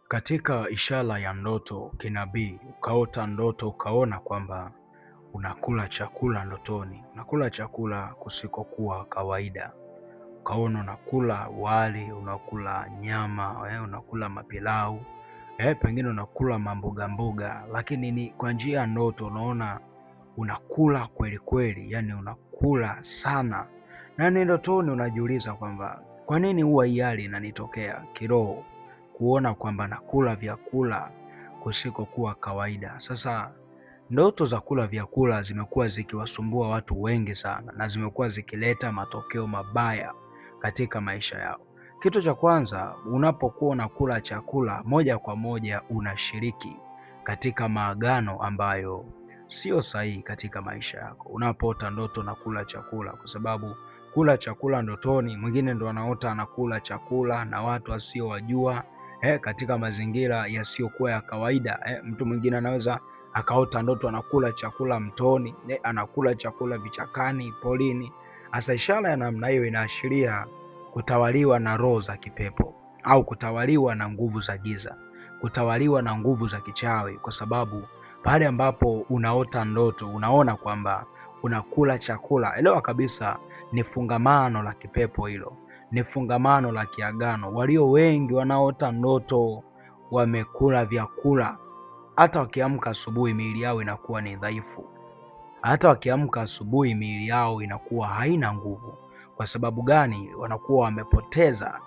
Katika ishara ya ndoto kinabii, ukaota ndoto ukaona kwamba unakula chakula ndotoni, unakula chakula kusikokuwa kawaida. Ukaona unakula wali, unakula nyama, unakula mapilau, pengine unakula mamboga mboga, lakini ni kwa njia ya ndoto unaona unakula kweli kweli, yani unakula sana. Na ni ndotoni unajiuliza kwamba kwa nini huwa hii hali inanitokea kiroho, kuona kwamba nakula vyakula kusikokuwa kawaida. Sasa ndoto za kula vyakula zimekuwa zikiwasumbua watu wengi sana na zimekuwa zikileta matokeo mabaya katika maisha yao. Kitu cha kwanza, unapokuwa unakula chakula moja kwa moja unashiriki katika maagano ambayo sio sahihi katika maisha yako. Unapoota ndoto na kula chakula, kwa sababu kula chakula ndotoni, mwingine ndo anaota anakula chakula na watu wasiowajua katika mazingira yasiyokuwa ya kawaida. Mtu mwingine anaweza akaota ndoto anakula chakula mtoni, anakula chakula vichakani, polini. Hasa ishara ya namna hiyo inaashiria kutawaliwa na roho za kipepo au kutawaliwa na nguvu za giza, kutawaliwa na nguvu za kichawi, kwa sababu pale ambapo unaota ndoto unaona kwamba unakula chakula, elewa kabisa ni fungamano la kipepo hilo, ni fungamano la kiagano. Walio wengi wanaota ndoto wamekula vyakula, hata wakiamka asubuhi miili yao inakuwa ni dhaifu, hata wakiamka asubuhi miili yao inakuwa haina nguvu. Kwa sababu gani? Wanakuwa wamepoteza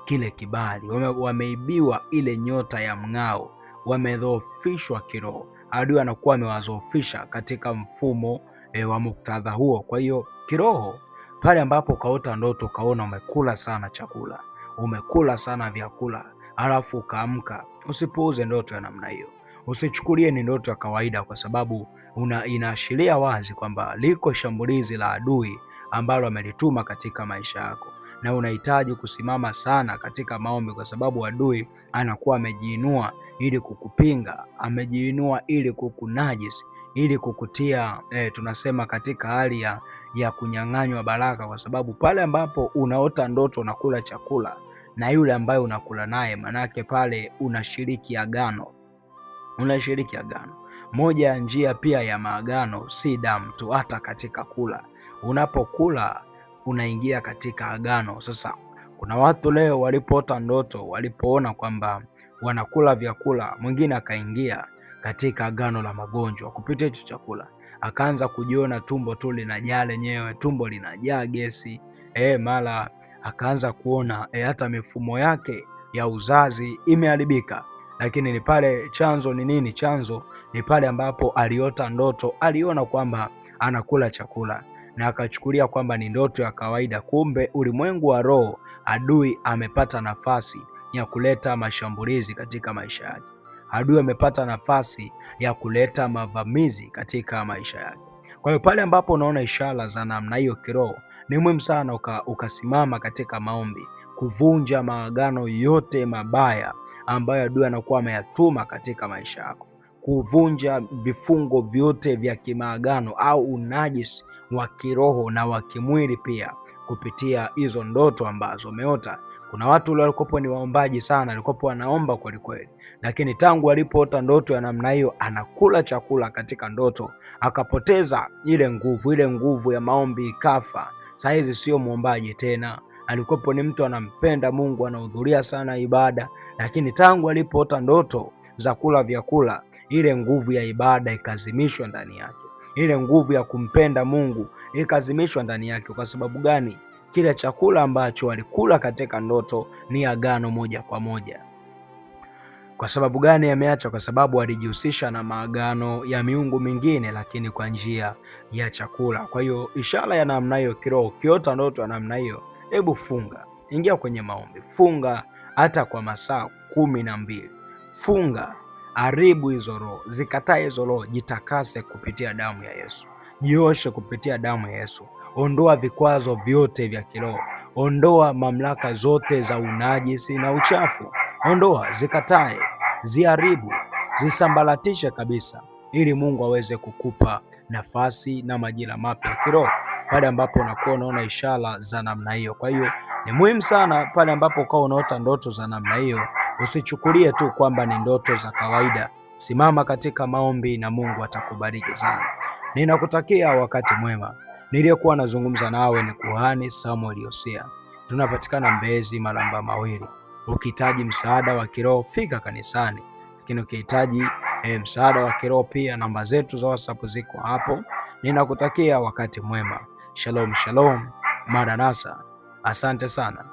kile kibali, wameibiwa ile nyota ya mng'ao, wamedhoofishwa kiroho. Adui anakuwa amewadhoofisha katika mfumo wa muktadha huo. Kwa hiyo kiroho, pale ambapo ukaota ndoto ukaona umekula sana chakula, umekula sana vyakula, alafu ukaamka, usipuuze ndoto ya namna hiyo. Usichukulie ni ndoto ya kawaida, kwa sababu inaashiria wazi kwamba liko shambulizi la adui ambalo amelituma katika maisha yako, na unahitaji kusimama sana katika maombi, kwa sababu adui anakuwa amejiinua ili kukupinga, amejiinua ili kukunajisi, ili kukutia tunasema katika hali ya kunyang'anywa baraka. Kwa sababu pale ambapo unaota ndoto unakula chakula na yule ambaye unakula naye, manake pale unashiriki agano, unashiriki agano. Moja ya njia pia ya maagano si damu tu, hata katika kula. Unapokula unaingia katika agano. Sasa kuna watu leo walipoota ndoto, walipoona kwamba wanakula vyakula, mwingine akaingia katika agano la magonjwa kupitia hicho chakula, akaanza kujiona tumbo tu linajaa lenyewe, tumbo linajaa gesi, mara akaanza kuona hata mifumo yake ya uzazi imeharibika. Lakini ni pale chanzo ni nini? Chanzo ni pale ambapo aliota ndoto, aliona kwamba anakula chakula na akachukulia kwamba ni ndoto ya kawaida. Kumbe ulimwengu wa roho, adui amepata nafasi ya kuleta mashambulizi katika maisha yake. Adui amepata nafasi ya kuleta mavamizi katika maisha yake. Kwa hiyo pale ambapo unaona ishara za namna hiyo kiroho, ni muhimu sana ukasimama katika maombi, kuvunja maagano yote mabaya ambayo adui anakuwa ameyatuma katika maisha yako, kuvunja vifungo vyote vya kimaagano au unajisi wa kiroho na wa kimwili pia kupitia hizo ndoto ambazo umeota. Kuna watu walikopo ni waombaji sana, walikopo wanaomba kweli kweli, lakini tangu alipoota ndoto ya namna hiyo, anakula chakula katika ndoto, akapoteza ile nguvu ya maombi ikafa. Saizi sio muombaji tena. Alikopo ni mtu anampenda Mungu, anahudhuria sana ibada, lakini tangu alipoota ndoto za kula vyakula, ile nguvu ya ibada ikazimishwa ndani yake, ile nguvu ya kumpenda Mungu ikazimishwa ndani yake. Kwa sababu gani? Kile chakula ambacho alikula katika ndoto ni agano moja kwa moja. Kwa sababu gani ameacha? Kwa sababu alijihusisha na maagano ya miungu mingine, lakini kwa njia ya chakula. Kwa hiyo ishara ya namna hiyo kiroho, ukiota ndoto ya namna hiyo, hebu funga, ingia kwenye maombi, funga hata kwa masaa 12, funga, haribu hizo roho, zikatae hizo roho, jitakase kupitia damu ya Yesu, jioshe kupitia damu ya Yesu, ondoa vikwazo vyote vya kiroho, ondoa mamlaka zote za unajisi na uchafu, ondoa, zikatae, ziharibu, zisambaratishe kabisa, ili Mungu aweze kukupa nafasi na majira mapya kiroho pale ambapo unakuwa unaona ishara za namna hiyo. Kwa hiyo ni muhimu sana pale ambapo ukawa unaota ndoto za namna hiyo, Usichukulie tu kwamba ni ndoto za kawaida. Simama katika maombi na Mungu atakubariki sana. Ninakutakia wakati mwema. Niliyekuwa nazungumza nawe ni Kuhani Samuel Yosia. Tunapatikana Mbezi Malamba Mawili. Ukihitaji msaada wa kiroho fika kanisani, lakini ukihitaji msaada wa kiroho pia namba zetu za WhatsApp ziko hapo. Ninakutakia wakati mwema. Shalom shalom, Maranatha. Asante sana.